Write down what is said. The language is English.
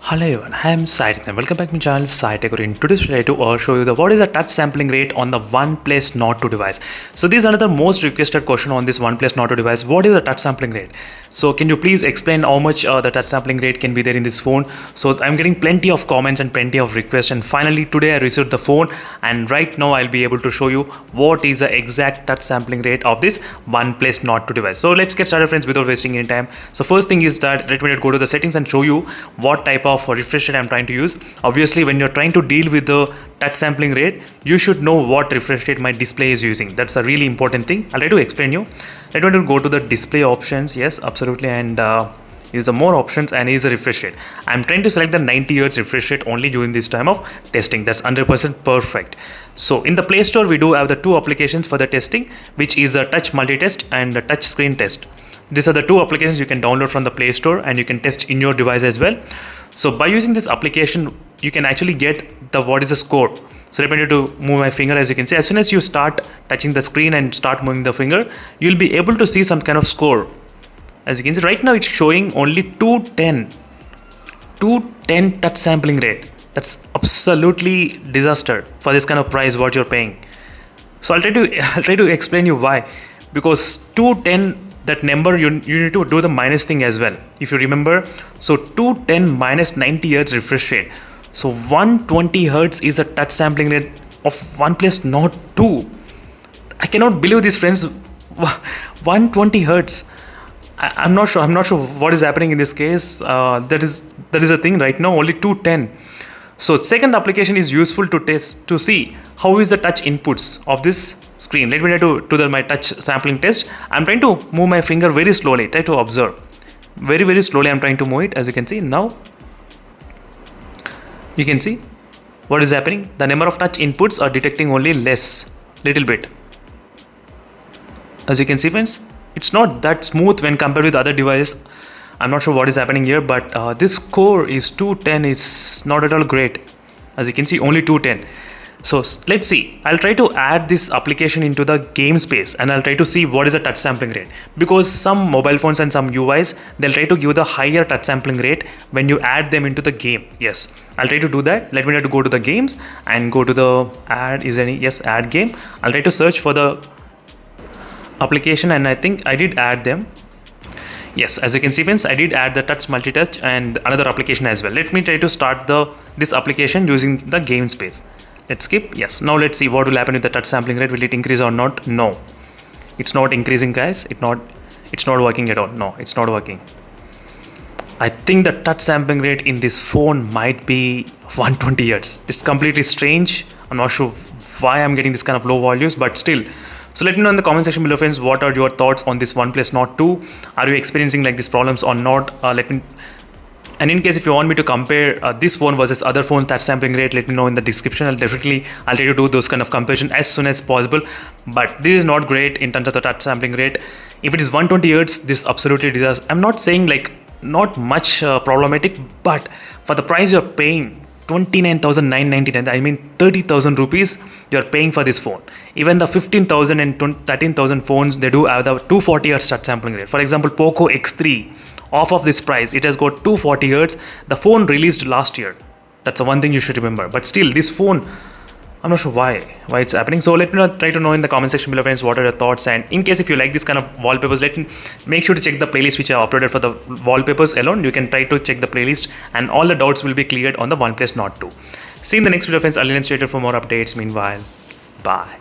Hello everyone, I am Saitech and welcome back to my channel Saitech. In today's video to show you what is the touch sampling rate on the OnePlus Nord 2 device. So this is another most requested question on this OnePlus Nord 2 device. What is the touch sampling rate? So can you please explain how much the touch sampling rate can be there in this phone? So I'm getting plenty of comments and plenty of requests, and finally today I received the phone, and right now I'll be able to show you what is the exact touch sampling rate of this OnePlus Nord 2 device. So let's get started friends without wasting any time. So first thing is that let me go to the settings and show you what type of refresh rate I'm trying to use. Obviously when you're trying to deal with the touch sampling rate, you should know what refresh rate my display is using. That's a really important thing. I'll try to explain you. Let me go to the display options. Yes, absolutely, and use the more options and is the refresh rate. I'm trying to select the 90 Hz refresh rate only during this time of testing. That's 100% perfect. So in the Play Store we do have the two applications for the testing, which is the touch multi-test and the touch screen test. These are the two applications you can download from the Play Store and you can test in your device as well. So by using this application, you can actually get the what is the score. So let me to move my finger. As you can see, as soon as you start touching the screen and start moving the finger, you'll be able to see some kind of score. As you can see right now, it's showing only 210 touch sampling rate. That's absolutely disaster for this kind of price what you're paying. So I'll try to explain you why. Because 210, that number you need to do the minus thing as well, if you remember. So 210 minus 90 Hz refresh rate. So 120 Hz is a touch sampling rate of OnePlus Nord 2. I cannot believe this friends. 120 Hz. I'm not sure what is happening in this case. That is a thing right now, only 210. So second application is useful to test to see how is the touch inputs of this screen. Let me try to do my touch sampling test. I'm trying to move my finger very slowly. Try to observe. Very slowly I'm trying to move it. As you can see now, you can see what is happening. The number of touch inputs are detecting only little bit. As you can see friends, it's not that smooth when compared with other devices. I'm not sure what is happening here, but this score is 210 is not at all great. As you can see, only 210. So let's see. I'll try to add this application into the game space and I'll try to see what is the touch sampling rate, because some mobile phones and some UIs, they'll try to give the higher touch sampling rate when you add them into the game. Yes, I'll try to do that. Let me try to go to the games and go to the add. Is there any? Yes, add game. I'll try to search for the application and I think I did add them. Yes, as you can see friends, I did add the touch multi-touch and another application as well. Let me try to start this application using the game space. Let's skip. Yes, now let's see what will happen with the touch sampling rate. Will it increase or not? No, it's not increasing guys. It's not working at all. No, it's not working. I think the touch sampling rate in this phone might be 120 Hz. It's completely strange. I'm not sure why I'm getting this kind of low values, but still. So let me know in the comment section below friends, what are your thoughts on this OnePlus Nord 2? Are you experiencing like these problems or not? And in case if you want me to compare this phone versus other phone touch sampling rate, let me know in the description. I'll try to do those kind of comparison as soon as possible. But this is not great in terms of the touch sampling rate. If it is 120 Hz, this absolutely does. I'm not saying like not much problematic, but for the price you're paying, 29,999, I mean 30,000 rupees you're paying for this phone. Even the 15,000 and 13,000 phones, they do have the 240 Hz touch sampling rate. For example, Poco X3, off of this price, it has got 240 Hz. The phone released last year. That's the one thing you should remember. But still, this phone, I'm not sure why it's happening. So let me try to know in the comment section below friends, what are your thoughts, and in case if you like this kind of wallpapers, make sure to check the playlist which I uploaded for the wallpapers alone. You can try to check the playlist and all the doubts will be cleared on the OnePlus Nord 2. See you in the next video friends. I'll stay tuned for more updates. Meanwhile, bye.